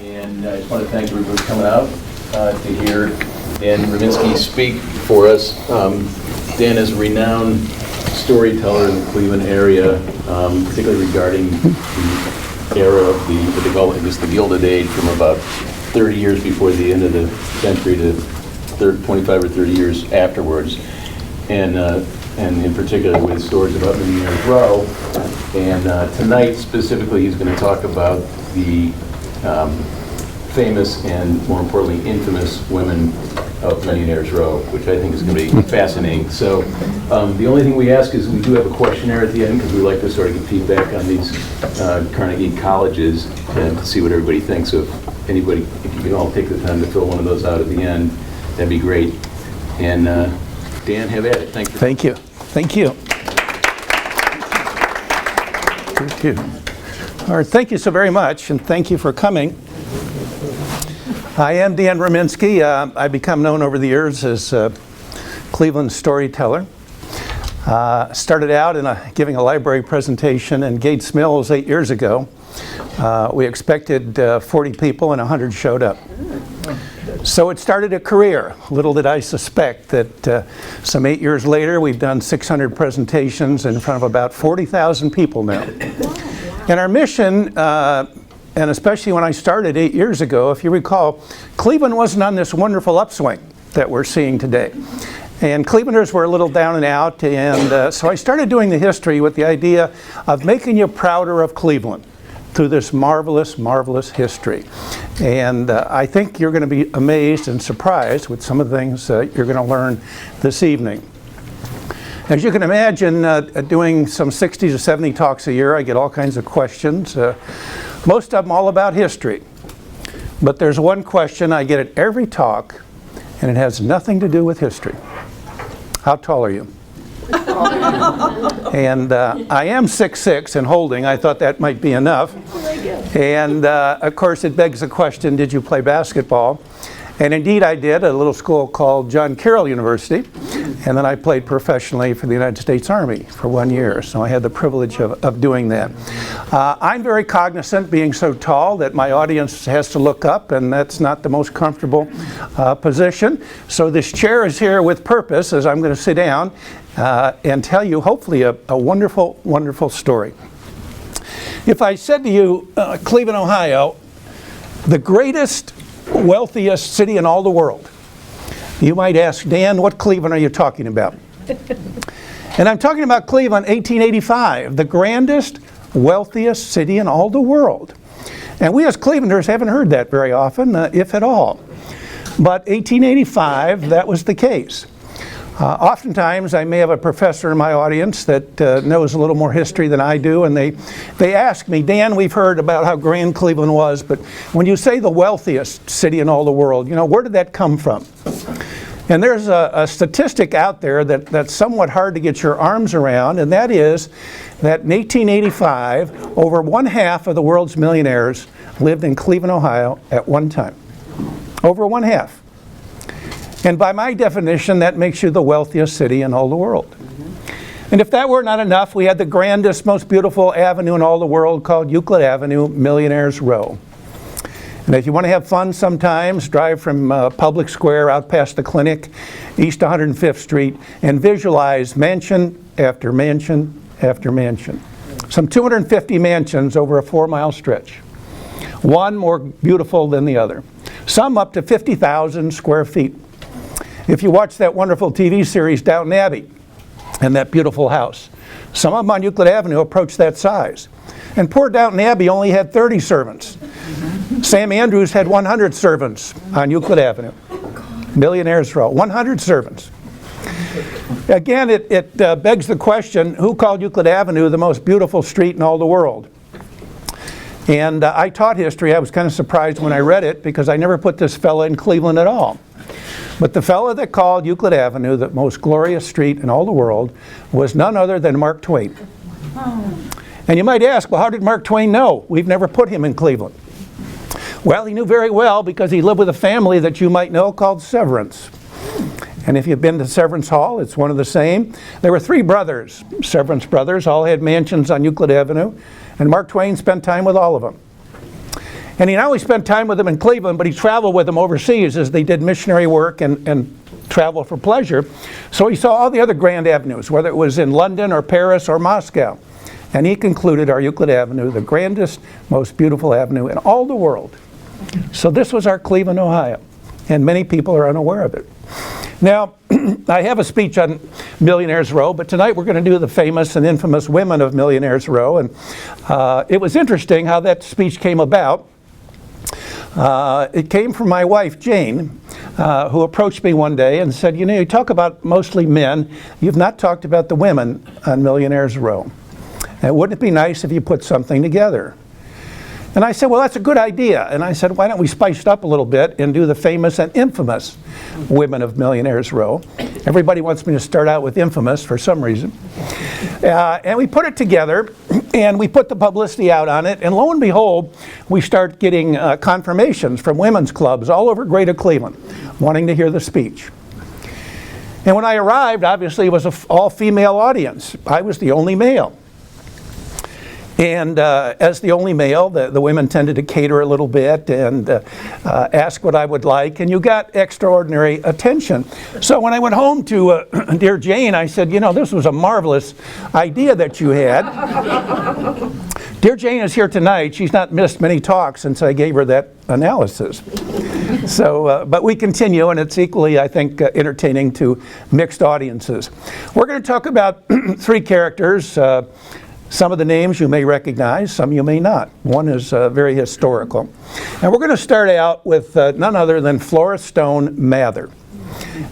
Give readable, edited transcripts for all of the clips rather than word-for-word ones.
And I just want to thank everybody for coming out to hear Dan Raminsky speak for us. Dan is a renowned storyteller in the Cleveland area, particularly regarding the era of the development, I guess the Gilded Age, from about 30 years before the end of the century to 25 or 30 years afterwards. And in particular with stories about Millionaire's Row. And tonight specifically he's going to talk about the famous and more importantly infamous women of Millionaire's Row, which I think is going to be fascinating. So the only thing we ask is we do have a questionnaire at the end because we like to sort of get feedback on these Carnegie colleges and to see what everybody thinks. So if anybody, if you can all take the time to fill one of those out at the end, that'd be great. And Dan, have at it. Thank you. Thank you. Thank you. Thank you. All right, thank you so very much, and thank you for coming. I am Dan Raminsky. I've become known over the years as Cleveland storyteller. Started out in giving a library presentation in Gates Mills 8 years ago. We expected 40 people and 100 showed up. So it started a career. Little did I suspect that some 8 years later we've done 600 presentations in front of about 40,000 people now. And our mission, and especially when I started 8 years ago, if you recall, Cleveland wasn't on this wonderful upswing that we're seeing today. And Clevelanders were a little down and out, and so I started doing the history with the idea of making you prouder of Cleveland through this marvelous, marvelous history. And I think you're going to be amazed and surprised with some of the things you're going to learn this evening. As you can imagine, doing some 60 to 70 talks a year, I get all kinds of questions, most of them all about history. But there's one question I get at every talk, and it has nothing to do with history. How tall are you? And I am 6'6" and holding. I thought that might be enough. And of course it begs the question, did you play basketball? And indeed I did, at a little school called John Carroll University. And then I played professionally for the United States Army for 1 year. So I had the privilege of doing that. I'm very cognizant, being so tall, that my audience has to look up, and that's not the most comfortable position. So this chair is here with purpose, as I'm going to sit down and tell you hopefully a wonderful, wonderful story. If I said to you, Cleveland, Ohio, the greatest, wealthiest city in all the world, you might ask, Dan, what Cleveland are you talking about? And I'm talking about Cleveland, 1885, the grandest, wealthiest city in all the world. And we as Clevelanders haven't heard that very often, if at all. But 1885, that was the case. Oftentimes, I may have a professor in my audience that knows a little more history than I do, and they ask me, Dan, we've heard about how grand Cleveland was, but when you say the wealthiest city in all the world, you know, where did that come from? And there's a statistic out there that's somewhat hard to get your arms around, and that is that in 1885, over 1/2 of the world's millionaires lived in Cleveland, Ohio at one time. Over 1/2. And by my definition, that makes you the wealthiest city in all the world. And if that were not enough, we had the grandest, most beautiful avenue in all the world called Euclid Avenue, Millionaire's Row. And if you want to have fun sometimes, drive from Public Square out past the clinic, east 105th Street, and visualize mansion after mansion after mansion. Some 250 mansions over a 4-mile stretch. One more beautiful than the other. Some up to 50,000 square feet. If you watch that wonderful TV series, Downton Abbey, and that beautiful house, some of them on Euclid Avenue approach that size. And poor Downton Abbey only had 30 servants. Sam Andrews had 100 servants on Euclid Avenue. Millionaire's Row, 100 servants. Again, it begs the question, who called Euclid Avenue the most beautiful street in all the world? And I taught history. I was kind of surprised when I read it because I never put this fella in Cleveland at all. But the fellow that called Euclid Avenue the most glorious street in all the world was none other than Mark Twain. And you might ask, well, how did Mark Twain know? We've never put him in Cleveland. Well, he knew very well because he lived with a family that you might know called Severance. And if you've been to Severance Hall, it's one of the same. There were 3 brothers, Severance brothers, all had mansions on Euclid Avenue, and Mark Twain spent time with all of them. And he not only spent time with them in Cleveland, but he traveled with them overseas as they did missionary work and travel for pleasure. So he saw all the other grand avenues, whether it was in London or Paris or Moscow. And he concluded our Euclid Avenue, the grandest, most beautiful avenue in all the world. So this was our Cleveland, Ohio. And many people are unaware of it. Now, I have a speech on Millionaires Row, but tonight we're going to do the famous and infamous women of Millionaires Row. And it was interesting how that speech came about. It came from my wife, Jane, who approached me one day and said, you know, you talk about mostly men. You've not talked about the women on Millionaires Row. And wouldn't it be nice if you put something together? And I said, well, that's a good idea. And I said, why don't we spice it up a little bit and do the famous and infamous women of Millionaires Row? Everybody wants me to start out with infamous for some reason. And we put it together, and we put the publicity out on it, and lo and behold, we start getting confirmations from women's clubs all over Greater Cleveland wanting to hear the speech. And when I arrived, obviously it was an all-female audience. I was the only male. And as the only male, the women tended to cater a little bit and ask what I would like, and you got extraordinary attention. So when I went home to dear Jane, I said, you know, this was a marvelous idea that you had. Dear Jane is here tonight. She's not missed many talks since I gave her that analysis. So, but we continue, and it's equally, I think, entertaining to mixed audiences. We're going to talk about three characters. Some of the names you may recognize, some you may not. One is very historical. And we're going to start out with none other than Flora Stone Mather.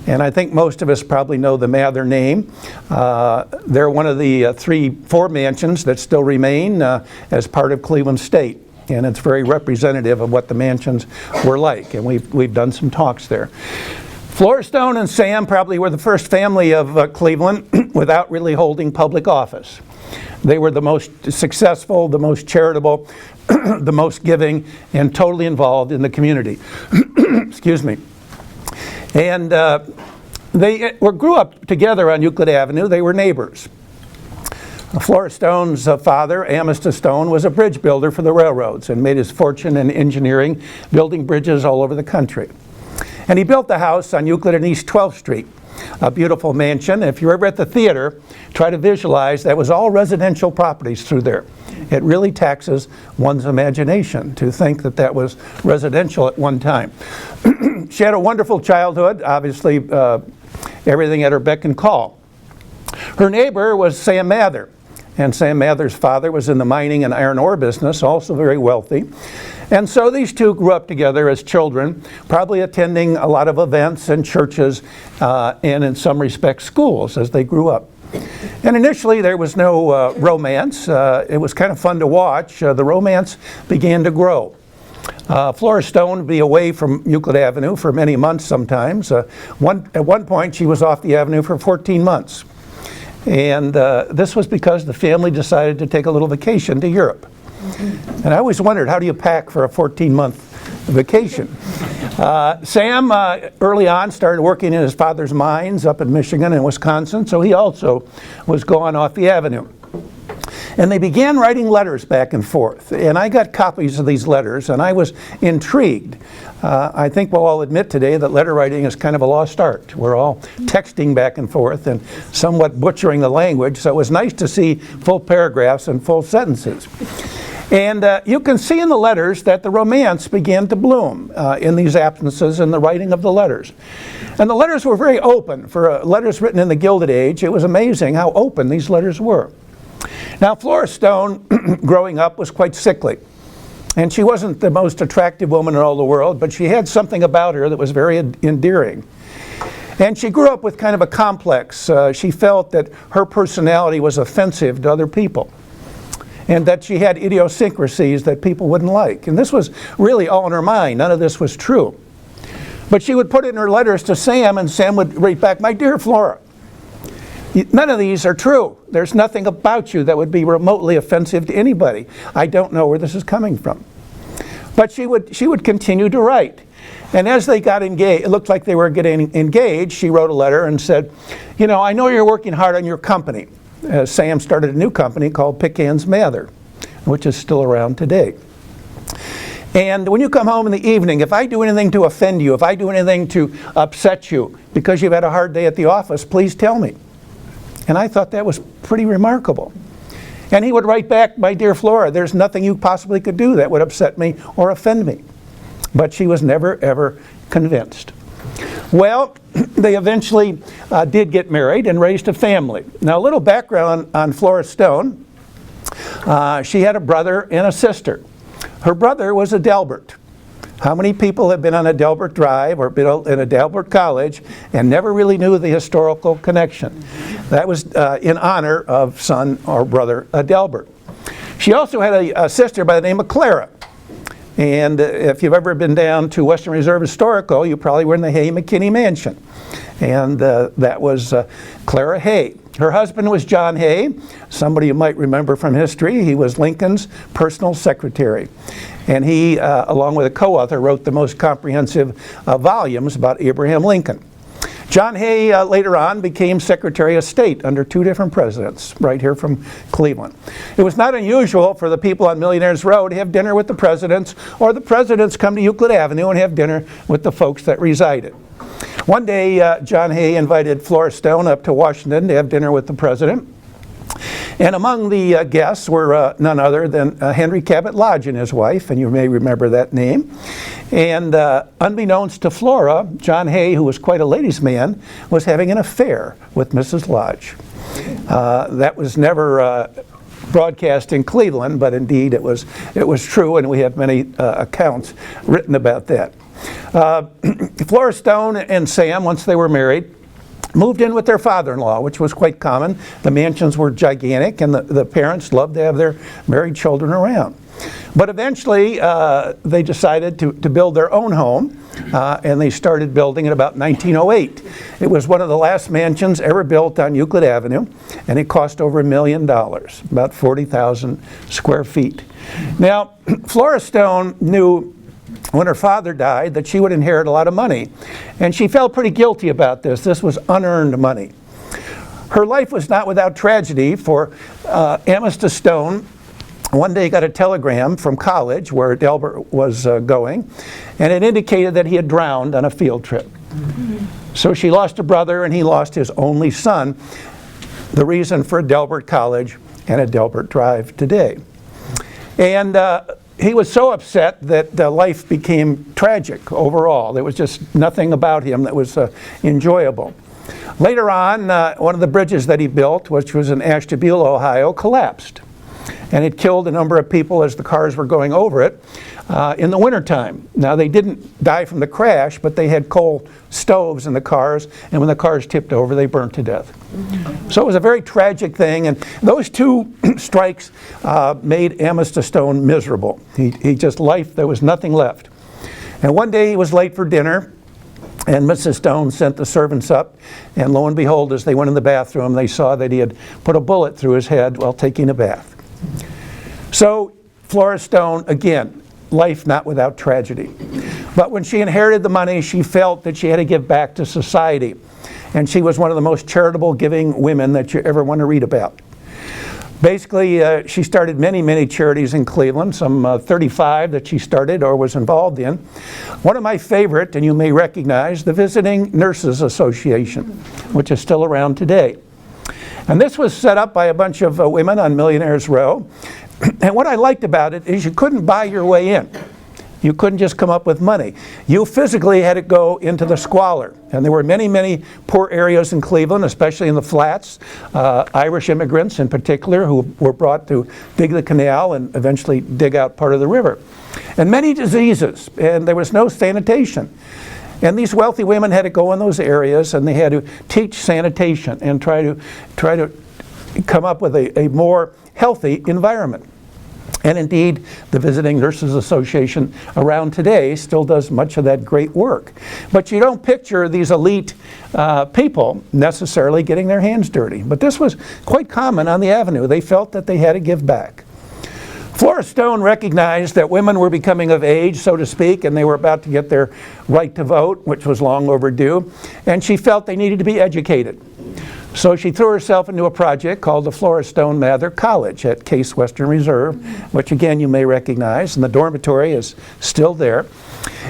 And I think most of us probably know the Mather name. They're one of the four mansions that still remain as part of Cleveland State. And it's very representative of what the mansions were like. And we've done some talks there. Flora Stone and Sam probably were the first family of Cleveland without really holding public office. They were the most successful, the most charitable, the most giving, and totally involved in the community. Excuse me. And they grew up together on Euclid Avenue. They were neighbors. Flora Stone's father, Amos Stone, was a bridge builder for the railroads and made his fortune in engineering, building bridges all over the country. And he built the house on Euclid and East 12th Street. A beautiful mansion. If you're ever at the theater, try to visualize that was all residential properties through there. It really taxes one's imagination to think that that was residential at one time. She had a wonderful childhood, obviously everything at her beck and call. Her neighbor was Sam Mather, and Sam Mather's father was in the mining and iron ore business, also very wealthy. And so these two grew up together as children, probably attending a lot of events and churches and in some respects schools as they grew up. And initially there was no romance. It was kind of fun to watch. The romance began to grow. Flora Stone would be away from Euclid Avenue for many months sometimes. At one point she was off the avenue for 14 months. And this was because the family decided to take a little vacation to Europe. And I always wondered, how do you pack for a 14-month vacation? Sam, early on, started working in his father's mines up in Michigan and Wisconsin, so he also was gone off the avenue. And they began writing letters back and forth. And I got copies of these letters, and I was intrigued. I think we'll all admit today that letter writing is kind of a lost art. We're all texting back and forth and somewhat butchering the language, so it was nice to see full paragraphs and full sentences. And you can see in the letters that the romance began to bloom in these absences in the writing of the letters. And the letters were very open. For letters written in the Gilded Age, it was amazing how open these letters were. Now, Flora Stone, growing up, was quite sickly. And she wasn't the most attractive woman in all the world, but she had something about her that was very endearing. And she grew up with kind of a complex. She felt that her personality was offensive to other people, and that she had idiosyncrasies that people wouldn't like. And this was really all in her mind. None of this was true. But she would put it in her letters to Sam, and Sam would write back, "My dear Flora, none of these are true. There's nothing about you that would be remotely offensive to anybody. I don't know where this is coming from." But she would continue to write. And as they got engaged, it looked like they were getting engaged, she wrote a letter and said, "You know, I know you're working hard on your company." Sam started a new company called Pickens Mather, which is still around today. And when you come home in the evening, if I do anything to offend you, if I do anything to upset you because you've had a hard day at the office, please tell me. And I thought that was pretty remarkable. And he would write back, my dear Flora, there's nothing you possibly could do that would upset me or offend me. But she was never, ever convinced. Well, they eventually did get married and raised a family. Now, a little background on Flora Stone. She had a brother and a sister. Her brother was a Delbert. How many people have been on a Delbert Drive or been in a Delbert College and never really knew the historical connection? That was in honor of son or brother Delbert. She also had a sister by the name of Clara. And if you've ever been down to Western Reserve Historical, you probably were in the Hay McKinney Mansion. And that was Clara Hay. Her husband was John Hay, somebody you might remember from history. He was Lincoln's personal secretary. And he, along with a co-author, wrote the most comprehensive volumes about Abraham Lincoln. John Hay later on became Secretary of State under 2 different presidents, right here from Cleveland. It was not unusual for the people on Millionaires Row to have dinner with the presidents, or the presidents come to Euclid Avenue and have dinner with the folks that resided. One day, John Hay invited Flora Stone up to Washington to have dinner with the president. And among the guests were none other than Henry Cabot Lodge and his wife, and you may remember that name. And unbeknownst to Flora, John Hay, who was quite a ladies' man, was having an affair with Mrs. Lodge. That was never broadcast in Cleveland, but indeed it was true, and we have many accounts written about that. Flora Stone and Sam, once they were married, moved in with their father-in-law, which was quite common. The mansions were gigantic, and the parents loved to have their married children around. But eventually, they decided to build their own home, and they started building in about 1908. It was one of the last mansions ever built on Euclid Avenue, and it cost over $1 million, about 40,000 square feet. Now, Flora Stone knew when her father died that she would inherit a lot of money, and she felt pretty guilty about this. This was unearned money. Her life was not without tragedy, for Amista Stone one day got a telegram from college where Delbert was going, and it indicated that he had drowned on a field trip. So she lost a brother, and he lost his only son, the reason for Delbert College and a Delbert Drive today. And he was so upset that life became tragic overall. There was just nothing about him that was enjoyable. Later on, one of the bridges that he built, which was in Ashtabula, Ohio, collapsed. And it killed a number of people as the cars were going over it in the wintertime. Now, they didn't die from the crash, but they had coal stoves in the cars, and when the cars tipped over, they burnt to death. So it was a very tragic thing, and those 2 strikes made Amista Stone miserable. He just, there was nothing left. And one day he was late for dinner, and Mrs. Stone sent the servants up, and lo and behold, as they went in the bathroom, they saw that he had put a bullet through his head while taking a bath. So Flora Stone, again, life not without tragedy. But when she inherited the money, she felt that she had to give back to society. And she was one of the most charitable giving women that you ever want to read about. Basically, she started many, many charities in Cleveland, some 35 that she started or was involved in. One of my favorite, and you may recognize, the Visiting Nurses Association, which is still around today. And this was set up by a bunch of women on Millionaires Row. And what I liked about it is you couldn't buy your way in. You couldn't just come up with money. You physically had to go into the squalor. And there were many, many poor areas in Cleveland, especially in the flats. Irish immigrants in particular who were brought to dig the canal and eventually dig out part of the river. And many diseases, and there was no sanitation. And these wealthy women had to go in those areas, and they had to teach sanitation and try to come up with a more healthy environment. And indeed, the Visiting Nurses Association around today still does much of that great work. But you don't picture these elite people necessarily getting their hands dirty. But this was quite common on the avenue. They felt that they had to give back. Flora Stone recognized that women were becoming of age, so to speak, and they were about to get their right to vote, which was long overdue, and she felt they needed to be educated. So she threw herself into a project called the Flora Stone Mather College at Case Western Reserve, which again you may recognize, and the dormitory is still there.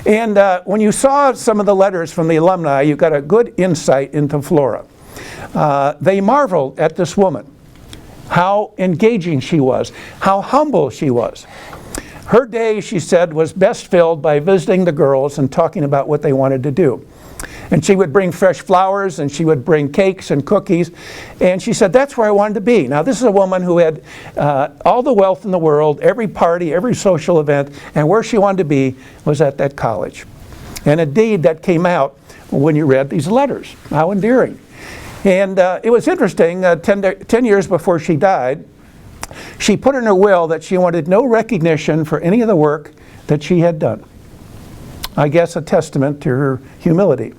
And when you saw some of the letters from the alumni, you got a good insight into Flora. They marveled at this woman, how engaging she was, how humble she was. Her day, she said, was best filled by visiting the girls and talking about what they wanted to do. And she would bring fresh flowers, and she would bring cakes and cookies. And she said, that's where I wanted to be. Now, this is a woman who had all the wealth in the world, every party, every social event, and where she wanted to be was at that college. And indeed, that came out when you read these letters. How endearing. And it was interesting, 10 years before she died, she put in her will that she wanted no recognition for any of the work that she had done. I guess a testament to her humility.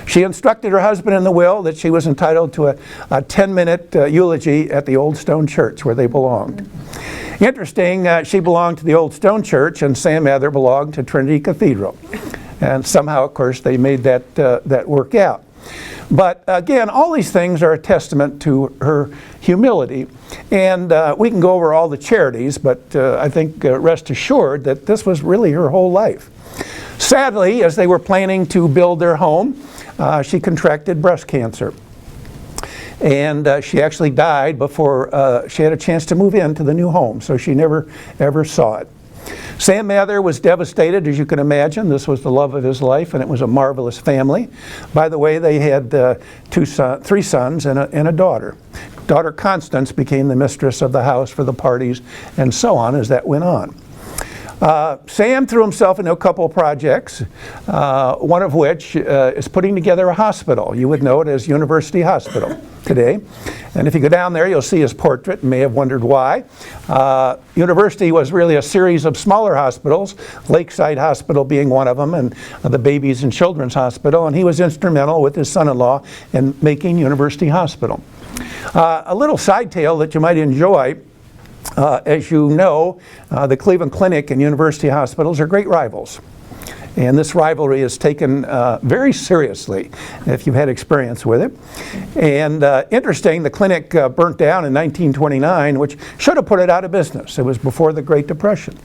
She instructed her husband in the will that she was entitled to a 10-minute eulogy at the Old Stone Church where they belonged. Interesting, she belonged to the Old Stone Church and Sam Mather belonged to Trinity Cathedral. And somehow, of course, they made that work out. But again, all these things are a testament to her humility. And we can go over all the charities, but I think rest assured that this was really her whole life. Sadly, as they were planning to build their home, she contracted breast cancer. And she actually died before she had a chance to move into the new home, so she never ever saw it. Sam Mather was devastated, as you can imagine. This was the love of his life, and it was a marvelous family. By the way, they had three sons and a daughter. Daughter Constance became the mistress of the house for the parties, and so on as that went on. Sam threw himself into a couple of projects, one of which is putting together a hospital. You would know it as University Hospital today. And if you go down there, you'll see his portrait. You may have wondered why. University was really a series of smaller hospitals, Lakeside Hospital being one of them, and the Babies and Children's Hospital. And he was instrumental with his son-in-law in making University Hospital. A little side tale that you might enjoy. As you know, the Cleveland Clinic and University Hospitals are great rivals. And this rivalry is taken very seriously if you've had experience with it. And interesting, the clinic burnt down in 1929, which should have put it out of business. It was before the Great Depression.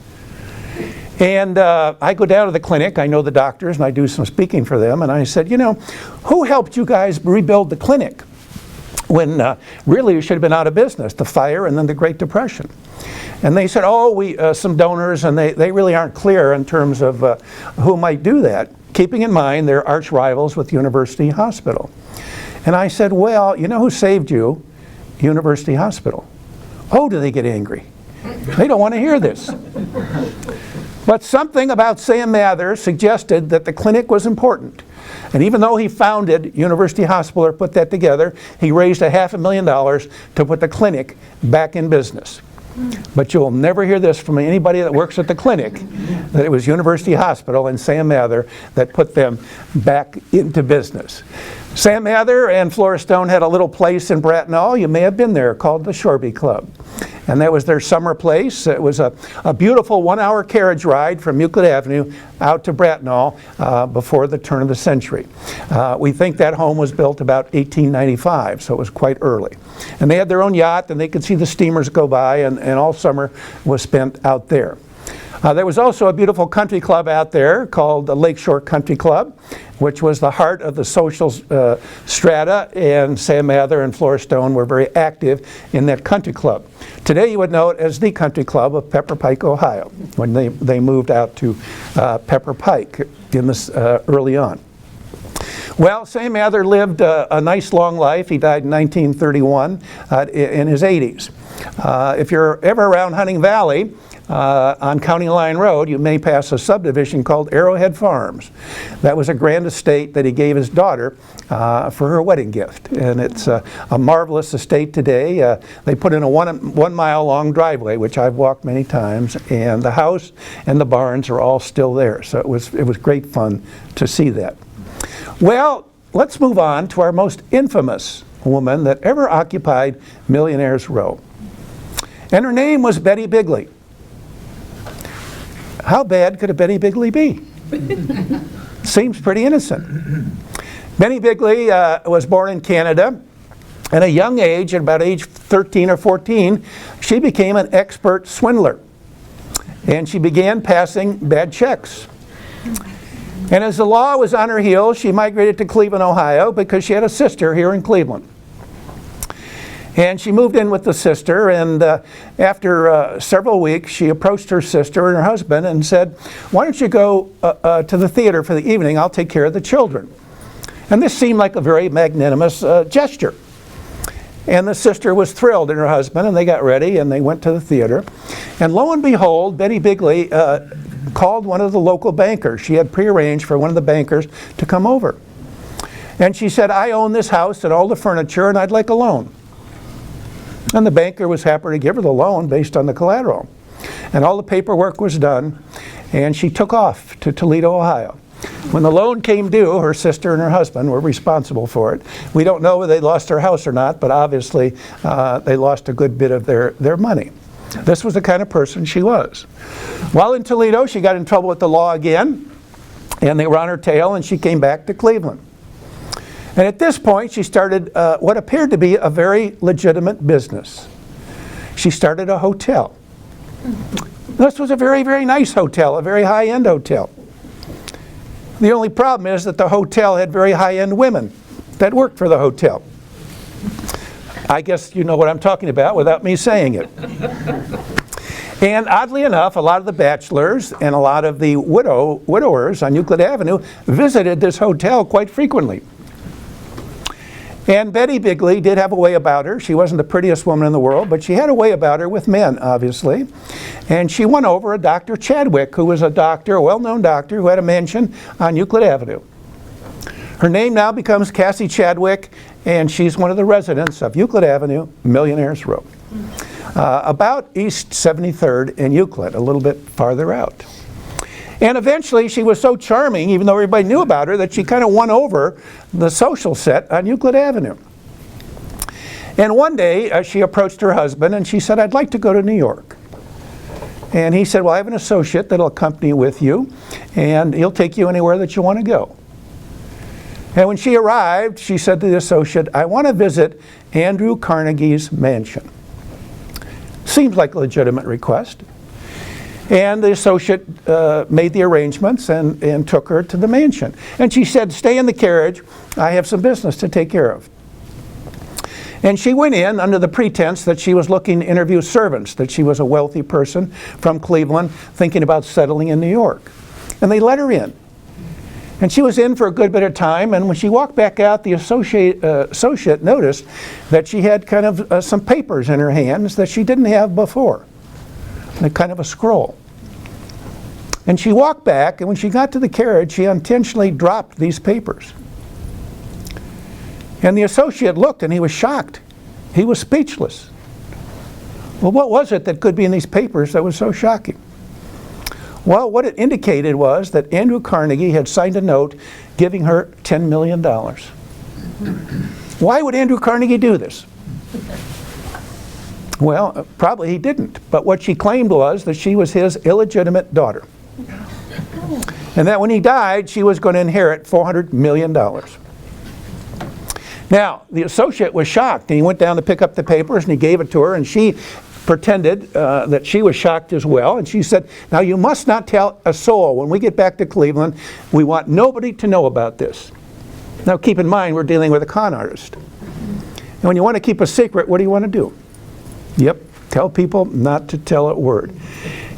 And I go down to the clinic, I know the doctors, and I do some speaking for them, and I said, you know, who helped you guys rebuild the clinic? When really it should have been out of business, the fire and then the Great Depression. And they said, oh, some donors, and they really aren't clear in terms of who might do that, keeping in mind they're arch rivals with University Hospital. And I said, well, you know who saved you? University Hospital. Oh, do they get angry? They don't want to hear this. But something about Sam Mather suggested that the clinic was important. And even though he founded University Hospital, or put that together, he raised $500,000 to put the clinic back in business. But you'll never hear this from anybody that works at the clinic, that it was University Hospital and Sam Mather that put them back into business. Sam Mather and Flora Stone had a little place in Bracknell, you may have been there, called the Shoreby Club. And that was their summer place. It was a beautiful 1-hour carriage ride from Euclid Avenue out to Bracknell before the turn of the century. We think that home was built about 1895, so it was quite early. And they had their own yacht, and they could see the steamers go by, and all summer was spent out there. There was also a beautiful country club out there called the Lakeshore Country Club, which was the heart of the social strata, and Sam Mather and Flora Stone were very active in that country club. Today you would know it as the Country Club of Pepper Pike, Ohio, when they moved out to Pepper Pike in this early on. Well, Sam Mather lived a nice long life. He died in 1931 in his 80s. If you're ever around Hunting Valley, on County Line Road, you may pass a subdivision called Arrowhead Farms. That was a grand estate that he gave his daughter for her wedding gift. And it's a marvelous estate today. They put in a 1 mile long driveway, which I've walked many times, and the house and the barns are all still there. So it was great fun to see that. Well, let's move on to our most infamous woman that ever occupied Millionaire's Row. And her name was Betty Bigley. How bad could a Betty Bigley be? Seems pretty innocent. Betty Bigley was born in Canada. At a young age, at about age 13 or 14, she became an expert swindler. And she began passing bad checks. And as the law was on her heels, she migrated to Cleveland, Ohio, because she had a sister here in Cleveland. And she moved in with the sister, and after several weeks, she approached her sister and her husband and said, "Why don't you go to the theater for the evening? I'll take care of the children." And this seemed like a very magnanimous gesture. And the sister was thrilled, and her husband, and they got ready and they went to the theater. And lo and behold, Betty Bigley called one of the local bankers. She had prearranged for one of the bankers to come over. And she said, "I own this house and all the furniture, and I'd like a loan." And the banker was happy to give her the loan based on the collateral. And all the paperwork was done, and she took off to Toledo, Ohio. When the loan came due, her sister and her husband were responsible for it. We don't know whether they lost their house or not, but obviously they lost a good bit of their money. This was the kind of person she was. While in Toledo, she got in trouble with the law again, and they were on her tail, and she came back to Cleveland. And at this point, she started what appeared to be a very legitimate business. She started a hotel. This was a very, very nice hotel, a very high-end hotel. The only problem is that the hotel had very high-end women that worked for the hotel. I guess you know what I'm talking about without me saying it. And oddly enough, a lot of the bachelors and a lot of the widowers on Euclid Avenue visited this hotel quite frequently. And Betty Bigley did have a way about her. She wasn't the prettiest woman in the world, but she had a way about her with men, obviously. And she won over a Dr. Chadwick, who was a doctor, a well-known doctor, who had a mansion on Euclid Avenue. Her name now becomes Cassie Chadwick, and she's one of the residents of Euclid Avenue, Millionaire's Row. About East 73rd and Euclid, a little bit farther out. And eventually she was so charming, even though everybody knew about her, that she kind of won over the social set on Euclid Avenue. And one day she approached her husband and she said, "I'd like to go to New York." And he said, "Well, I have an associate that'll accompany with you, and he'll take you anywhere that you want to go." And when she arrived, she said to the associate, "I want to visit Andrew Carnegie's mansion." Seems like a legitimate request. And the associate made the arrangements and took her to the mansion. And she said, "Stay in the carriage. I have some business to take care of." And she went in under the pretense that she was looking to interview servants, that she was a wealthy person from Cleveland thinking about settling in New York. And they let her in. And she was in for a good bit of time, and when she walked back out, the associate noticed that she had kind of some papers in her hands that she didn't have before. Kind of a scroll. And she walked back, and when she got to the carriage, she intentionally dropped these papers. And the associate looked, and he was shocked. He was speechless. Well, what was it that could be in these papers that was so shocking? Well, what it indicated was that Andrew Carnegie had signed a note giving her $10 million. Why would Andrew Carnegie do this? Well, probably he didn't. But what she claimed was that she was his illegitimate daughter. And that when he died, she was going to inherit $400 million. Now, the associate was shocked, and he went down to pick up the papers, and he gave it to her, and she pretended that she was shocked as well. And she said, "Now, you must not tell a soul. When we get back to Cleveland, we want nobody to know about this." Now, keep in mind, we're dealing with a con artist. And when you want to keep a secret, what do you want to do? Yep, tell people not to tell a word.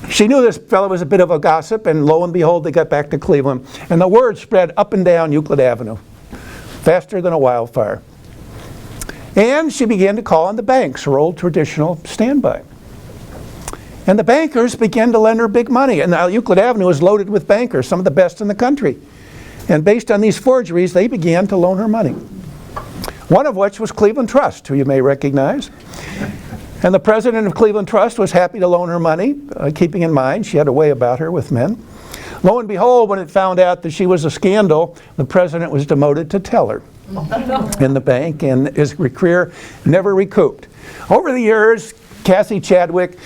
She knew this fellow was a bit of a gossip, and lo and behold, they got back to Cleveland. And the word spread up and down Euclid Avenue, faster than a wildfire. And she began to call on the banks, her old traditional standby. And the bankers began to lend her big money. And now Euclid Avenue is loaded with bankers, some of the best in the country. And based on these forgeries, they began to loan her money. One of which was Cleveland Trust, who you may recognize. And the president of Cleveland Trust was happy to loan her money, keeping in mind she had a way about her with men. Lo and behold, when it found out that she was a scandal, the president was demoted to teller in the bank, and his career never recouped. Over the years, Cassie Chadwick,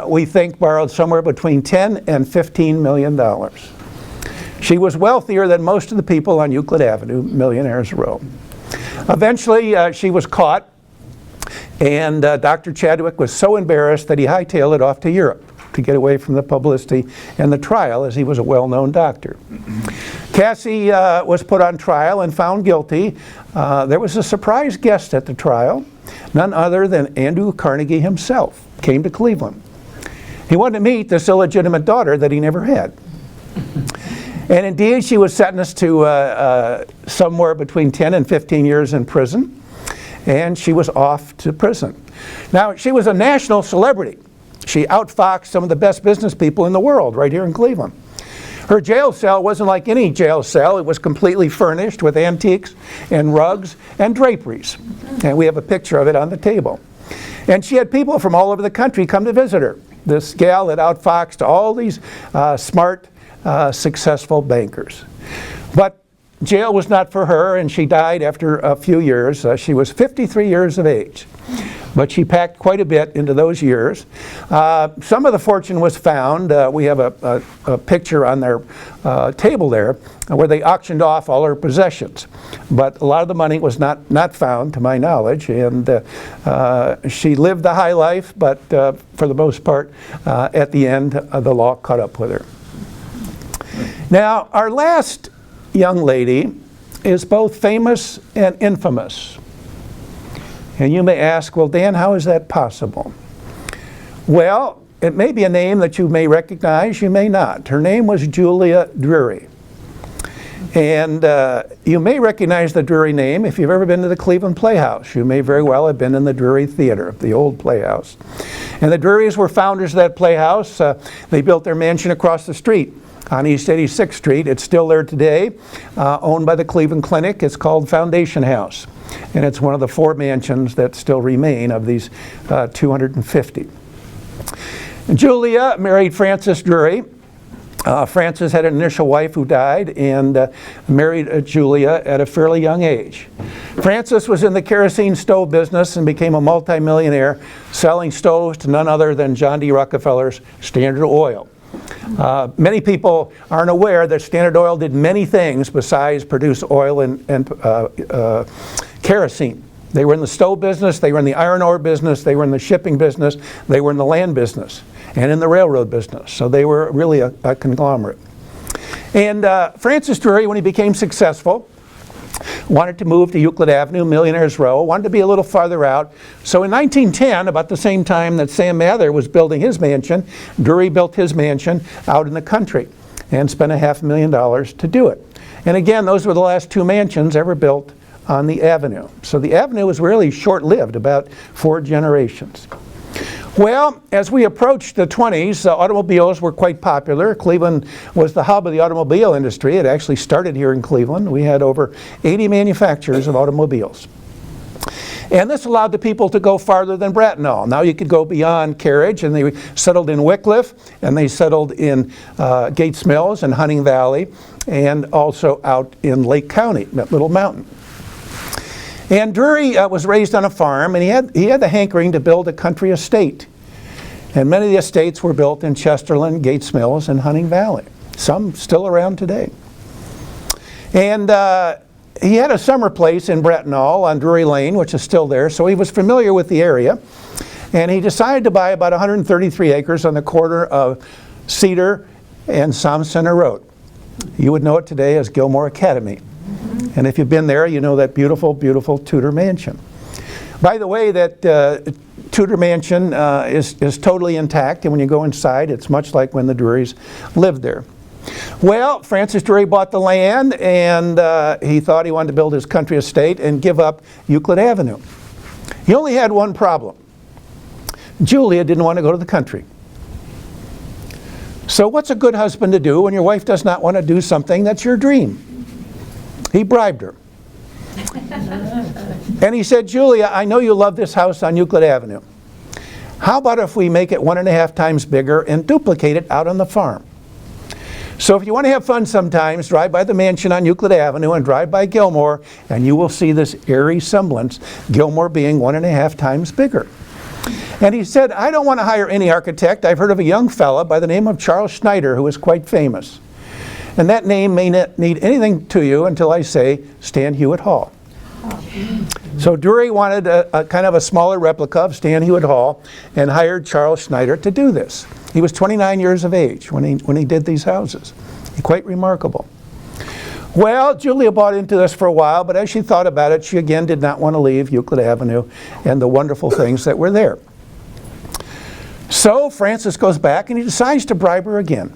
we think, borrowed somewhere between $10 and $15 million. She was wealthier than most of the people on Euclid Avenue, Millionaire's Row. Eventually, she was caught And Dr. Chadwick was so embarrassed that he hightailed it off to Europe to get away from the publicity and the trial, as he was a well-known doctor. Cassie was put on trial and found guilty. There was a surprise guest at the trial, none other than Andrew Carnegie himself, came to Cleveland. He wanted to meet this illegitimate daughter that he never had. And indeed, she was sentenced to somewhere between 10 and 15 years in prison, and she was off to prison. Now, she was a national celebrity. She outfoxed some of the best business people in the world right here in Cleveland. Her jail cell wasn't like any jail cell. It was completely furnished with antiques and rugs and draperies. And we have a picture of it on the table. And she had people from all over the country come to visit her. This gal that outfoxed all these smart, successful bankers. But jail was not for her, and she died after a few years. She was 53 years of age. But she packed quite a bit into those years. Some of the fortune was found. We have a picture on their table there where they auctioned off all her possessions. But a lot of the money was not found, to my knowledge. And she lived the high life, but for the most part, at the end, the law caught up with her. Now, our last young lady is both famous and infamous. And you may ask, well, Dan, how is that possible? Well, it may be a name that you may recognize, you may not. Her name was Julia Drury. And you may recognize the Drury name if you've ever been to the Cleveland Playhouse. You may very well have been in the Drury Theater, the old Playhouse. And the Drurys were founders of that Playhouse. They built their mansion across the street on East 86th Street. It's still there today, owned by the Cleveland Clinic. It's called Foundation House. And it's one of the 4 mansions that still remain of these 250. Julia married Francis Drury. Francis had an initial wife who died and married Julia at a fairly young age. Francis was in the kerosene stove business and became a multimillionaire, selling stoves to none other than John D. Rockefeller's Standard Oil. Many people aren't aware that Standard Oil did many things besides produce oil and kerosene. They were in the stove business, they were in the iron ore business, they were in the shipping business, they were in the land business, and in the railroad business. So they were really a conglomerate. And Francis Drury, when he became successful, wanted to move to Euclid Avenue, Millionaire's Row, wanted to be a little farther out. So in 1910, about the same time that Sam Mather was building his mansion, Drury built his mansion out in the country and spent $500,000 to do it. And again, those were the last 2 mansions ever built on the avenue. So the avenue was really short-lived, about 4 generations. Well, as we approached the 20s, automobiles were quite popular. Cleveland was the hub of the automobile industry. It actually started here in Cleveland. We had over 80 manufacturers of automobiles. And this allowed the people to go farther than Bracknell. Now you could go beyond Carriage, and they settled in Wickliffe, and they settled in Gates Mills and Hunting Valley, and also out in Lake County, that little mountain. And Drury was raised on a farm, and he had the hankering to build a country estate. And many of the estates were built in Chesterland, Gates Mills, and Hunting Valley. Some still around today. And he had a summer place in Bracknell on Drury Lane, which is still there, so he was familiar with the area. And he decided to buy about 133 acres on the corner of Cedar and Psalm Center Road. You would know it today as Gilmore Academy. And if you've been there, you know that beautiful, beautiful Tudor mansion. By the way, that Tudor mansion is totally intact, and when you go inside, it's much like when the Drurys lived there. Well, Francis Drury bought the land, and he thought he wanted to build his country estate and give up Euclid Avenue. He only had one problem. Julia didn't want to go to the country. So what's a good husband to do when your wife does not want to do something that's your dream? He bribed her. And he said, Julia, I know you love this house on Euclid Avenue. How about if we make it 1.5 times bigger and duplicate it out on the farm? So if you want to have fun sometimes, drive by the mansion on Euclid Avenue and drive by Gilmore, and you will see this eerie semblance, Gilmore being 1.5 times bigger. And he said, I don't want to hire any architect. I've heard of a young fella by the name of Charles Schneider who is quite famous. And that name may not mean anything to you until I say Stan Hewitt Hall. So Drury wanted a kind of a smaller replica of Stan Hewitt Hall and hired Charles Schneider to do this. He was 29 years of age when he did these houses. Quite remarkable. Well, Julia bought into this for a while, but as she thought about it, she again did not want to leave Euclid Avenue and the wonderful things that were there. So Francis goes back and he decides to bribe her again.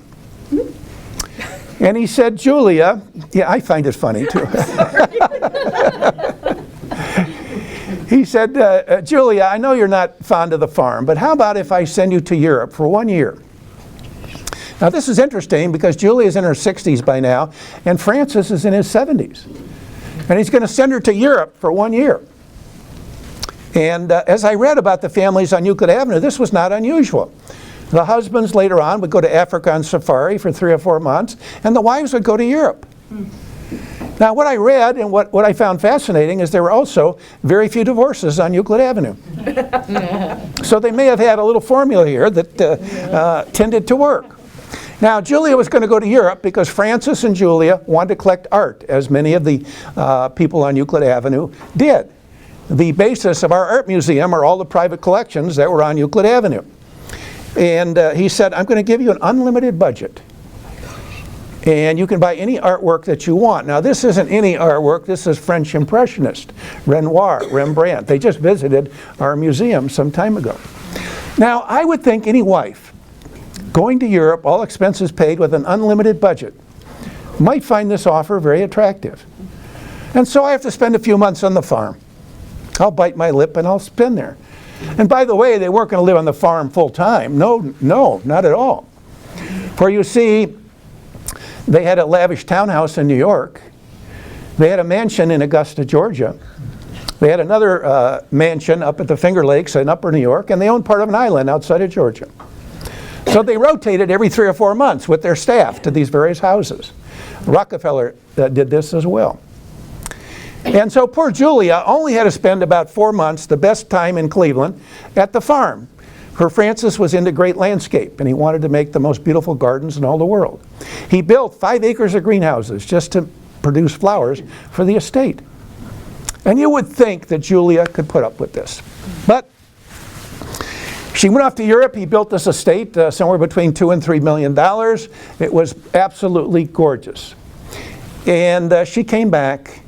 And he said, Julia, yeah, I find it funny too. He said, Julia, I know you're not fond of the farm, but how about if I send you to Europe for 1 year? Now this is interesting because Julia is in her 60s by now, and Francis is in his 70s. And he's going to send her to Europe for 1 year. And as I read about the families on Euclid Avenue, this was not unusual. The husbands later on would go to Africa on safari for 3 or 4 months, and the wives would go to Europe. Now what I read and what I found fascinating is there were also very few divorces on Euclid Avenue. So they may have had a little formula here that tended to work. Now Julia was going to go to Europe because Francis and Julia wanted to collect art, as many of the people on Euclid Avenue did. The basis of our art museum are all the private collections that were on Euclid Avenue. And he said, I'm going to give you an unlimited budget. And you can buy any artwork that you want. Now this isn't any artwork, this is French Impressionist, Renoir, Rembrandt. They just visited our museum some time ago. Now I would think any wife going to Europe, all expenses paid with an unlimited budget, might find this offer very attractive. And so I have to spend a few months on the farm. I'll bite my lip and I'll spend there. And by the way, they weren't going to live on the farm full time. No, not at all. For you see, they had a lavish townhouse in New York. They had a mansion in Augusta, Georgia. They had another mansion up at the Finger Lakes in Upper New York, and they owned part of an island outside of Georgia. So they rotated every 3 or 4 months with their staff to these various houses. Rockefeller did this as well. And so poor Julia only had to spend about 4 months, the best time in Cleveland, at the farm. For Francis was into great landscape, and he wanted to make the most beautiful gardens in all the world. He built 5 acres of greenhouses just to produce flowers for the estate. And you would think that Julia could put up with this. But she went off to Europe. He built this estate somewhere between $2 and $3 million. It was absolutely gorgeous. And she came back,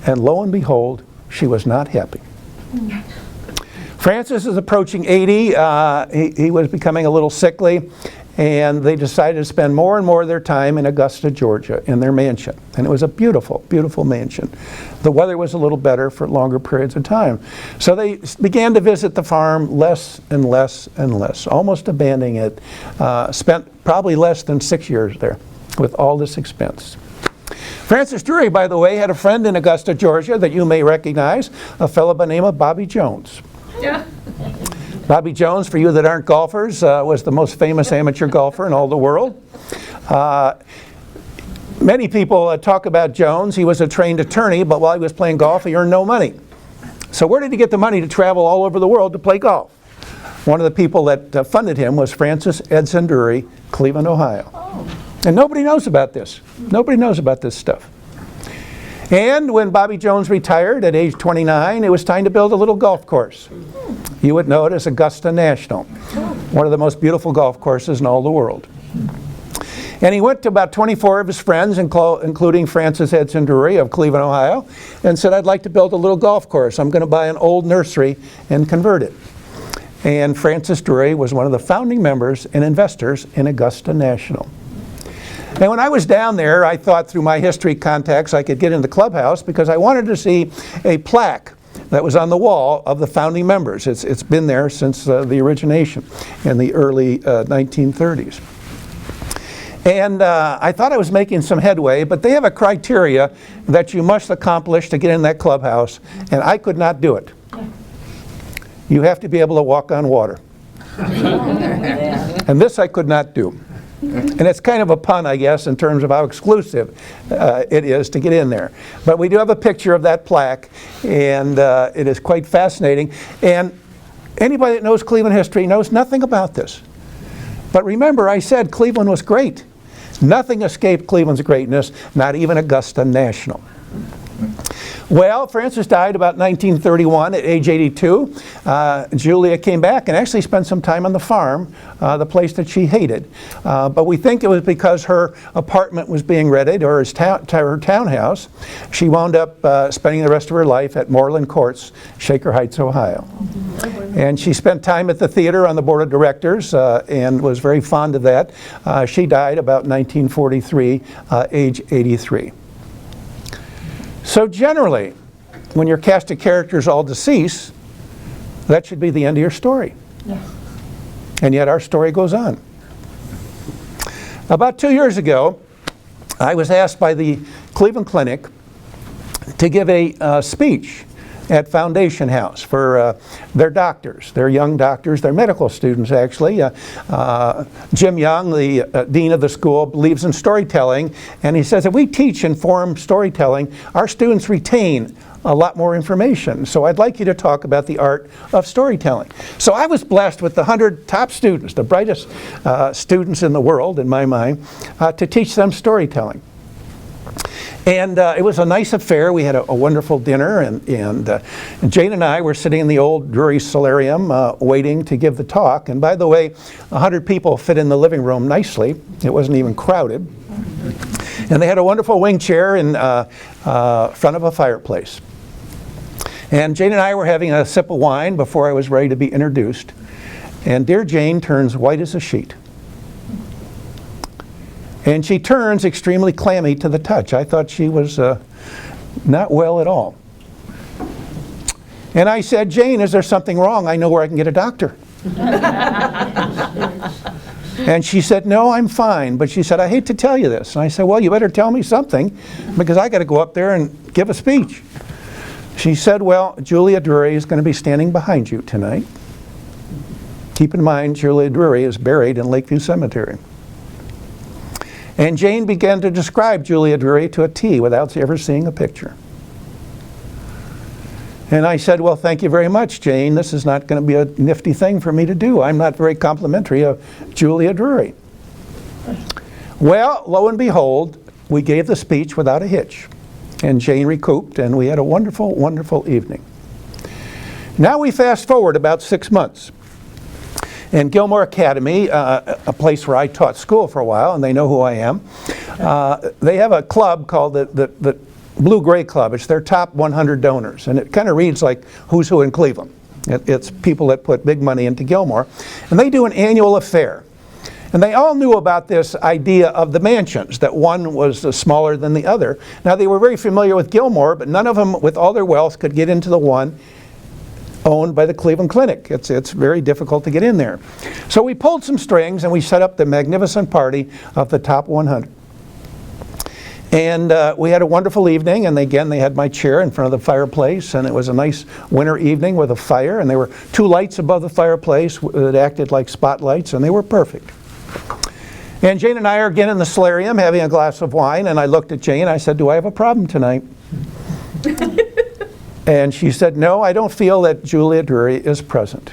and lo and behold, she was not happy. Francis is approaching 80. He was becoming a little sickly, and they decided to spend more and more of their time in Augusta, Georgia, in their mansion. And it was a beautiful, beautiful mansion. The weather was a little better for longer periods of time. So they began to visit the farm less and less and less, almost abandoning it. Spent probably less than 6 years there with all this expense. Francis Drury, by the way, had a friend in Augusta, Georgia that you may recognize, a fellow by the name of Bobby Jones. Yeah. Bobby Jones, for you that aren't golfers, was the most famous amateur golfer in all the world. Many people talk about Jones. He was a trained attorney, but while he was playing golf, he earned no money. So where did he get the money to travel all over the world to play golf? One of the people that funded him was Francis Edson Drury, Cleveland, Ohio. Oh. And nobody knows about this. Nobody knows about this stuff. And when Bobby Jones retired at age 29, it was time to build a little golf course. You would know it as Augusta National, one of the most beautiful golf courses in all the world. And he went to about 24 of his friends, including Francis Edson Drury of Cleveland, Ohio, and said, I'd like to build a little golf course. I'm going to buy an old nursery and convert it. And Francis Drury was one of the founding members and investors in Augusta National. And when I was down there, I thought through my history contacts I could get in the clubhouse because I wanted to see a plaque that was on the wall of the founding members. It's been there since the origination in the early 1930s. And I thought I was making some headway, but they have a criteria that you must accomplish to get in that clubhouse, and I could not do it. You have to be able to walk on water. And this I could not do. And it's kind of a pun, I guess, in terms of how exclusive it is to get in there. But we do have a picture of that plaque, and it is quite fascinating. And anybody that knows Cleveland history knows nothing about this. But remember, I said Cleveland was great. Nothing escaped Cleveland's greatness, not even Augusta National. Well, Frances died about 1931 at age 82. Julia came back and actually spent some time on the farm, the place that she hated. But we think it was because her apartment was being rented, or her townhouse. She wound up spending the rest of her life at Moreland Courts, Shaker Heights, Ohio. And she spent time at the theater on the board of directors and was very fond of that. She died about 1943, age 83. So generally, when your cast of characters all decease, that should be the end of your story. Yeah. And yet our story goes on. About 2 years ago, I was asked by the Cleveland Clinic to give a speech at Foundation House for their doctors, their young doctors, their medical students actually. Jim Young, the dean of the school, believes in storytelling, and he says if we teach informed storytelling, our students retain a lot more information. So I'd like you to talk about the art of storytelling. So I was blessed with the 100 top students, the brightest students in the world, in my mind, to teach them storytelling. And it was a nice affair. We had a wonderful dinner, and Jane and I were sitting in the old Drury solarium waiting to give the talk. And by the way, 100 people fit in the living room nicely. It wasn't even crowded. And they had a wonderful wing chair in front of a fireplace. And Jane and I were having a sip of wine before I was ready to be introduced. And dear Jane turns white as a sheet. And she turns extremely clammy to the touch. I thought she was not well at all. And I said, Jane, is there something wrong? I know where I can get a doctor. And she said, no, I'm fine. But she said, I hate to tell you this. And I said, well, you better tell me something, because I got to go up there and give a speech. She said, well, Julia Drury is going to be standing behind you tonight. Keep in mind, Julia Drury is buried in Lakeview Cemetery. And Jane began to describe Julia Drury to a T without ever seeing a picture. And I said, well, thank you very much, Jane. This is not going to be a nifty thing for me to do. I'm not very complimentary of Julia Drury. Well, lo and behold, we gave the speech without a hitch. And Jane recouped, and we had a wonderful, wonderful evening. Now we fast forward about 6 months. And Gilmore Academy, a place where I taught school for a while, and they know who I am, they have a club called the Blue-Gray Club. It's their top 100 donors. And it kind of reads like Who's Who in Cleveland. It's people that put big money into Gilmore. And they do an annual affair. And they all knew about this idea of the mansions, that one was smaller than the other. Now, they were very familiar with Gilmore, but none of them, with all their wealth, could get into the one owned by the Cleveland Clinic. It's very difficult to get in there. So we pulled some strings and we set up the magnificent party of the top 100. And we had a wonderful evening, and again they had my chair in front of the fireplace, and it was a nice winter evening with a fire, and there were 2 lights above the fireplace that acted like spotlights, and they were perfect. And Jane and I are again in the solarium having a glass of wine, and I looked at Jane, I said, do I have a problem tonight? And she said, no, I don't feel that Julia Drury is present.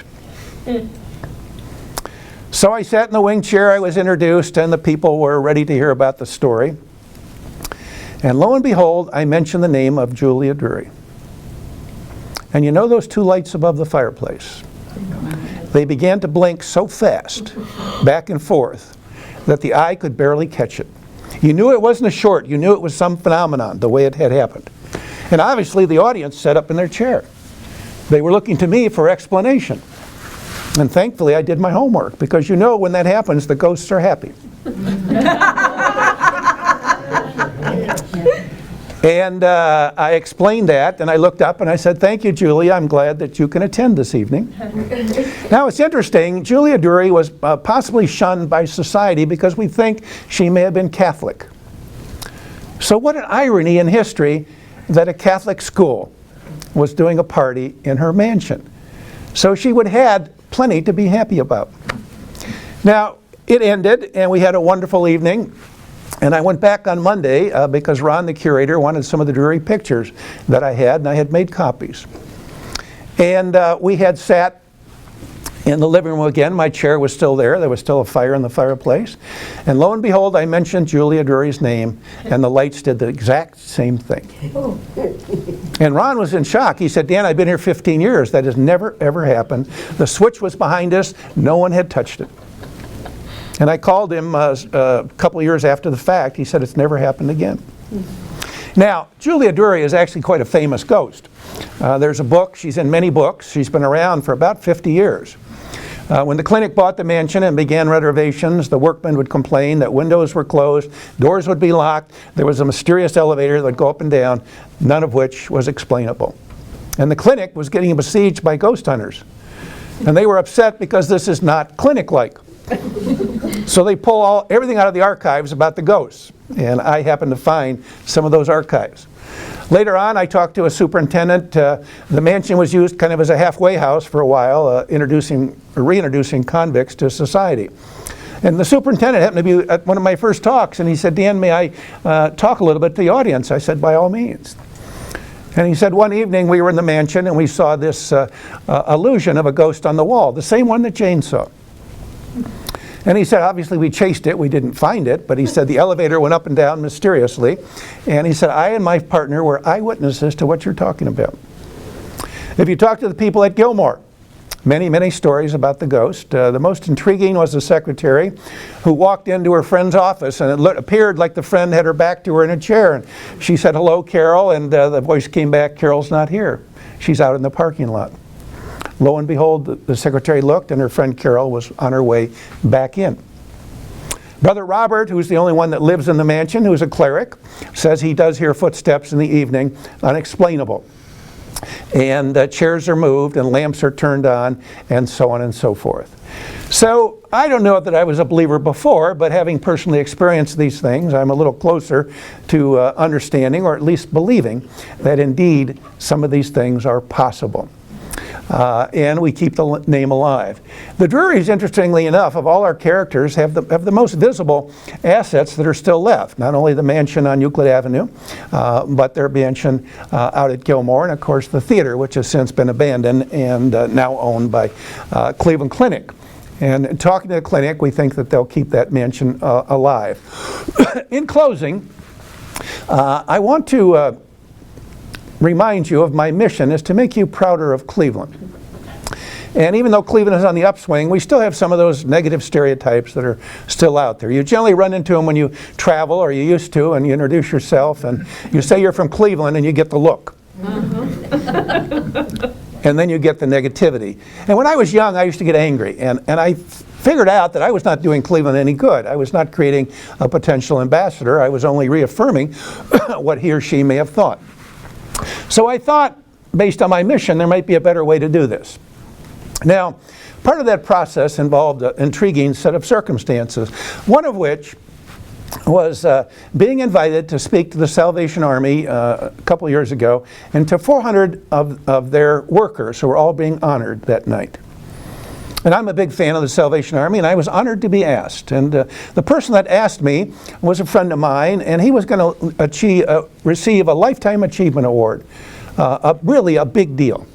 So I sat in the wing chair, I was introduced, and the people were ready to hear about the story. And lo and behold, I mentioned the name of Julia Drury. And you know those 2 lights above the fireplace? They began to blink so fast, back and forth, that the eye could barely catch it. You knew it wasn't a short, you knew it was some phenomenon, the way it had happened. And obviously the audience sat up in their chair. They were looking to me for explanation. And thankfully I did my homework, because you know when that happens, the ghosts are happy. And I explained that, and I looked up and I said, thank you, Julia, I'm glad that you can attend this evening. Now it's interesting, Julia Drury was possibly shunned by society because we think she may have been Catholic. So what an irony in history that a Catholic school was doing a party in her mansion. So she would have had plenty to be happy about. Now, it ended, and we had a wonderful evening. And I went back on Monday because Ron, the curator, wanted some of the Drury pictures that I had, and I had made copies. And we had sat In the living room again, my chair was still there. There was still a fire in the fireplace. And lo and behold, I mentioned Julia Drury's name, and the lights did the exact same thing. And Ron was in shock. He said, Dan, I've been here 15 years. That has never, ever happened. The switch was behind us. No one had touched it. And I called him a couple of years after the fact. He said, it's never happened again. Now, Julia Drury is actually quite a famous ghost. There's a book. She's in many books. She's been around for about 50 years. When the clinic bought the mansion and began renovations, the workmen would complain that windows were closed, doors would be locked, there was a mysterious elevator that would go up and down, none of which was explainable. And the clinic was getting besieged by ghost hunters. And they were upset because this is not clinic-like. So they pull everything out of the archives about the ghosts. And I happened to find some of those archives. Later on, I talked to a superintendent. The mansion was used kind of as a halfway house for a while, reintroducing convicts to society. And the superintendent happened to be at one of my first talks, and he said, Dan, may I talk a little bit to the audience? I said, by all means. And he said, one evening we were in the mansion and we saw this illusion of a ghost on the wall, the same one that Jane saw. And he said, obviously we chased it, we didn't find it, but he said the elevator went up and down mysteriously. And he said, I and my partner were eyewitnesses to what you're talking about. If you talk to the people at Gilmore, many, many stories about the ghost. The most intriguing was the secretary who walked into her friend's office, and it appeared like the friend had her back to her in a chair. And she said, hello, Carol, and the voice came back, Carol's not here. She's out in the parking lot. Lo and behold, the secretary looked, and her friend Carol was on her way back in. Brother Robert, who's the only one that lives in the mansion, who's a cleric, says he does hear footsteps in the evening, unexplainable. And chairs are moved, and lamps are turned on, and so on and so forth. So I don't know that I was a believer before, but having personally experienced these things, I'm a little closer to understanding, or at least believing, that indeed some of these things are possible. And we keep the name alive. The Drurys, interestingly enough, of all our characters, have the most visible assets that are still left. Not only the mansion on Euclid Avenue, but their mansion out at Gilmore, and of course the theater, which has since been abandoned and now owned by Cleveland Clinic. And talking to the clinic, we think that they'll keep that mansion alive. In closing, I want to remind you of my mission is to make you prouder of Cleveland. And even though Cleveland is on the upswing, we still have some of those negative stereotypes that are still out there. You generally run into them when you travel, or you used to, and you introduce yourself, and you say you're from Cleveland, and you get the look. And then you get the negativity. And when I was young, I used to get angry, and I figured out that I was not doing Cleveland any good. I was not creating a potential ambassador. I was only reaffirming what he or she may have thought. So I thought, based on my mission, there might be a better way to do this. Now, part of that process involved an intriguing set of circumstances, one of which was being invited to speak to the Salvation Army a couple of years ago, and to 400 of their workers who were all being honored that night. And I'm a big fan of the Salvation Army, and I was honored to be asked. And the person that asked me was a friend of mine, and he was going to receive a Lifetime Achievement Award, really a big deal.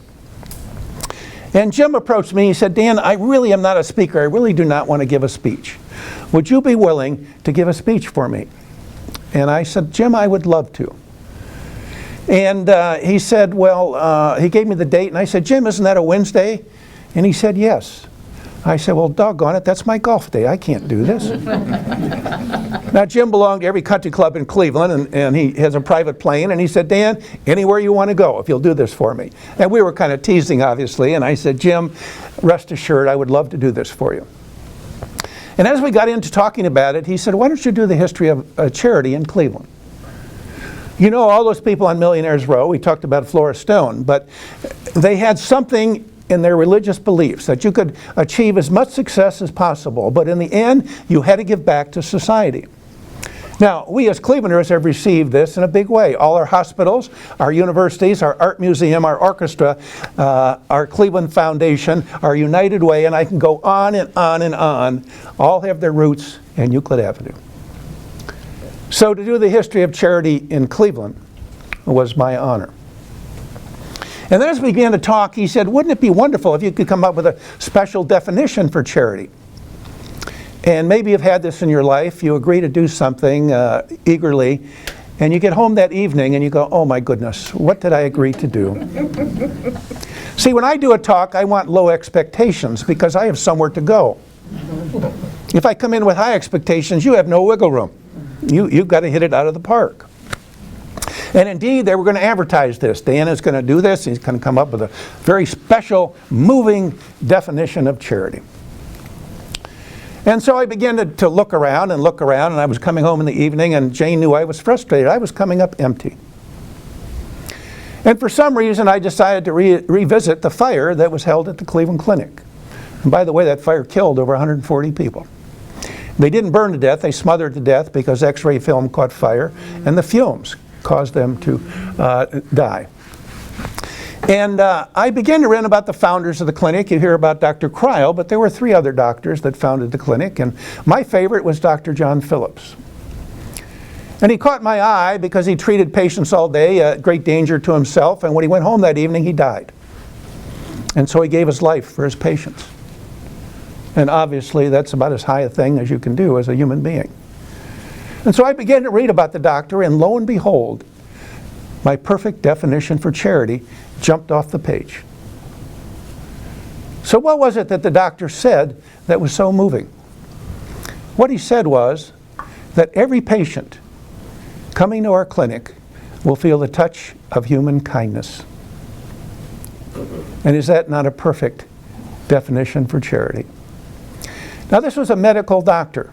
And Jim approached me, he said, Dan, I really am not a speaker. I really do not want to give a speech. Would you be willing to give a speech for me? And I said, Jim, I would love to. And he said, well, he gave me the date, and I said, Jim, isn't that a Wednesday? And he said, yes. I said, well, doggone it, that's my golf day. I can't do this. Now, Jim belonged to every country club in Cleveland, and he has a private plane, and he said, Dan, anywhere you want to go if you'll do this for me. And we were kind of teasing, obviously, and I said, Jim, rest assured, I would love to do this for you. And as we got into talking about it, he said, why don't you do the history of charity in Cleveland? You know, all those people on Millionaire's Row, we talked about Flora Stone, but they had something in their religious beliefs that you could achieve as much success as possible, but in the end, you had to give back to society. Now, we as Clevelanders have received this in a big way. All our hospitals, our universities, our art museum, our orchestra, our Cleveland Foundation, our United Way, and I can go on and on and on, all have their roots in Euclid Avenue. So to do the history of charity in Cleveland was my honor. And then as we began to talk, he said, wouldn't it be wonderful if you could come up with a special definition for charity? And maybe you've had this in your life. You agree to do something eagerly, and you get home that evening and you go, oh my goodness, what did I agree to do? See, when I do a talk, I want low expectations because I have somewhere to go. If I come in with high expectations, you have no wiggle room. You've got to hit it out of the park. And indeed, they were going to advertise this. Dan is going to do this. He's going to come up with a very special, moving definition of charity. And so I began to look around, and I was coming home in the evening, and Jane knew I was frustrated. I was coming up empty. And for some reason, I decided to revisit the fire that was held at the Cleveland Clinic. And by the way, that fire killed over 140 people. They didn't burn to death, they smothered to death because X-ray film caught fire, and the fumes caused them to die. And I began to read about the founders of the clinic. You hear about Dr. Cryle, but there were 3 other doctors that founded the clinic, and my favorite was Dr. John Phillips. And he caught my eye because he treated patients all day, at great danger to himself, and when he went home that evening, he died. And so he gave his life for his patients. And obviously, that's about as high a thing as you can do as a human being. And so I began to read about the doctor, and lo and behold, my perfect definition for charity jumped off the page. So what was it that the doctor said that was so moving? What he said was that every patient coming to our clinic will feel the touch of human kindness. And is that not a perfect definition for charity? Now, this was a medical doctor,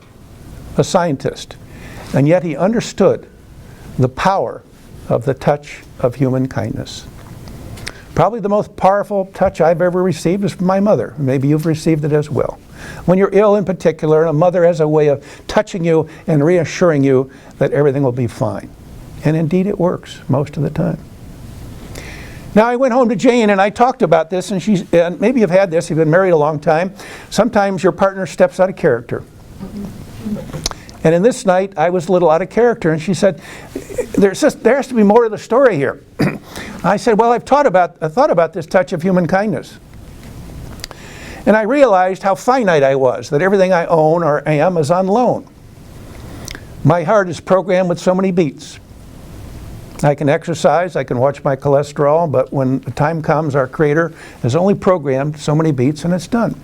a scientist, and yet he understood the power of the touch of human kindness. Probably the most powerful touch I've ever received is from my mother. Maybe you've received it as well. When you're ill in particular, and a mother has a way of touching you and reassuring you that everything will be fine. And indeed it works most of the time. Now I went home to Jane and I talked about this, and maybe you've had this, you've been married a long time. Sometimes your partner steps out of character. And in this night, I was a little out of character, and she said, there has to be more to the story here. I said, well, I thought about this touch of human kindness. And I realized how finite I was, that everything I own or am is on loan. My heart is programmed with so many beats. I can exercise, I can watch my cholesterol, but when the time comes, our Creator has only programmed so many beats and it's done.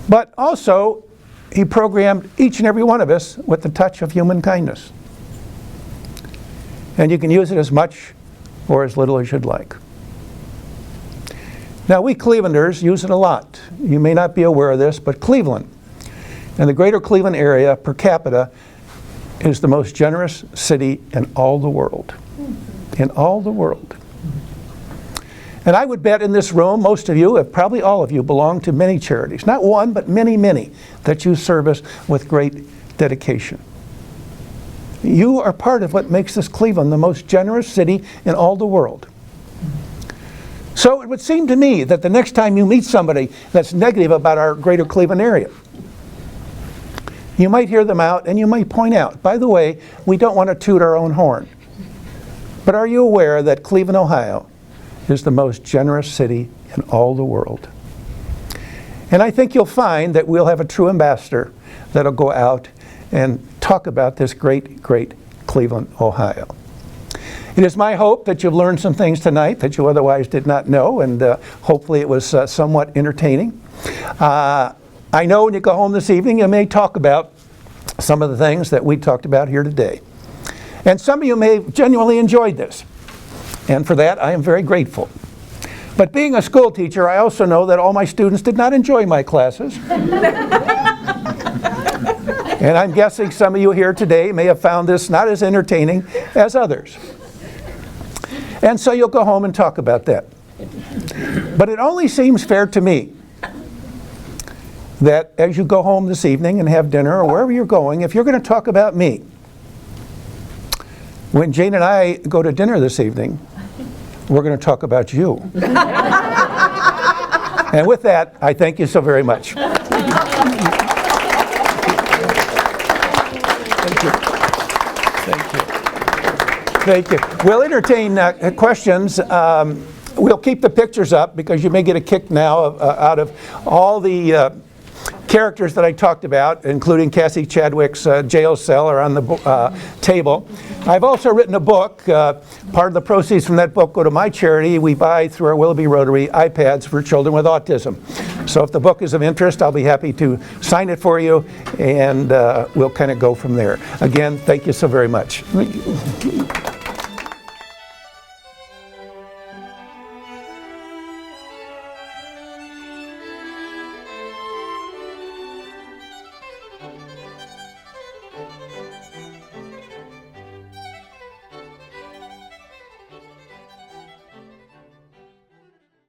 But also, He programmed each and every one of us with the touch of human kindness. And you can use it as much or as little as you'd like. Now, we Clevelanders use it a lot. You may not be aware of this, but Cleveland and the greater Cleveland area per capita is the most generous city in all the world. In all the world. And I would bet in this room, most of you, probably all of you, belong to many charities. Not one, but many, many that you service with great dedication. You are part of what makes this Cleveland the most generous city in all the world. So it would seem to me that the next time you meet somebody that's negative about our greater Cleveland area, you might hear them out and you might point out, by the way, we don't want to toot our own horn. But are you aware that Cleveland, Ohio is the most generous city in all the world? And I think you'll find that we'll have a true ambassador that'll go out and talk about this great, great Cleveland, Ohio. It is my hope that you've learned some things tonight that you otherwise did not know, and hopefully it was somewhat entertaining. I know when you go home this evening, you may talk about some of the things that we talked about here today. And some of you may have genuinely enjoyed this. And for that, I am very grateful. But being a school teacher, I also know that all my students did not enjoy my classes. And I'm guessing some of you here today may have found this not as entertaining as others. And so you'll go home and talk about that. But it only seems fair to me that as you go home this evening and have dinner or wherever you're going, if you're going to talk about me, when Jane and I go to dinner this evening, we're going to talk about you. And with that, I thank you so very much. Thank you. Thank you. Thank you. We'll entertain questions. We'll keep the pictures up because you may get a kick now out of all the characters that I talked about, including Cassie Chadwick's jail cell, are on the table. I've also written a book. Part of the proceeds from that book go to my charity. We buy through our Willoughby Rotary iPads for children with autism. So if the book is of interest, I'll be happy to sign it for you, and we'll kind of go from there. Again, thank you so very much.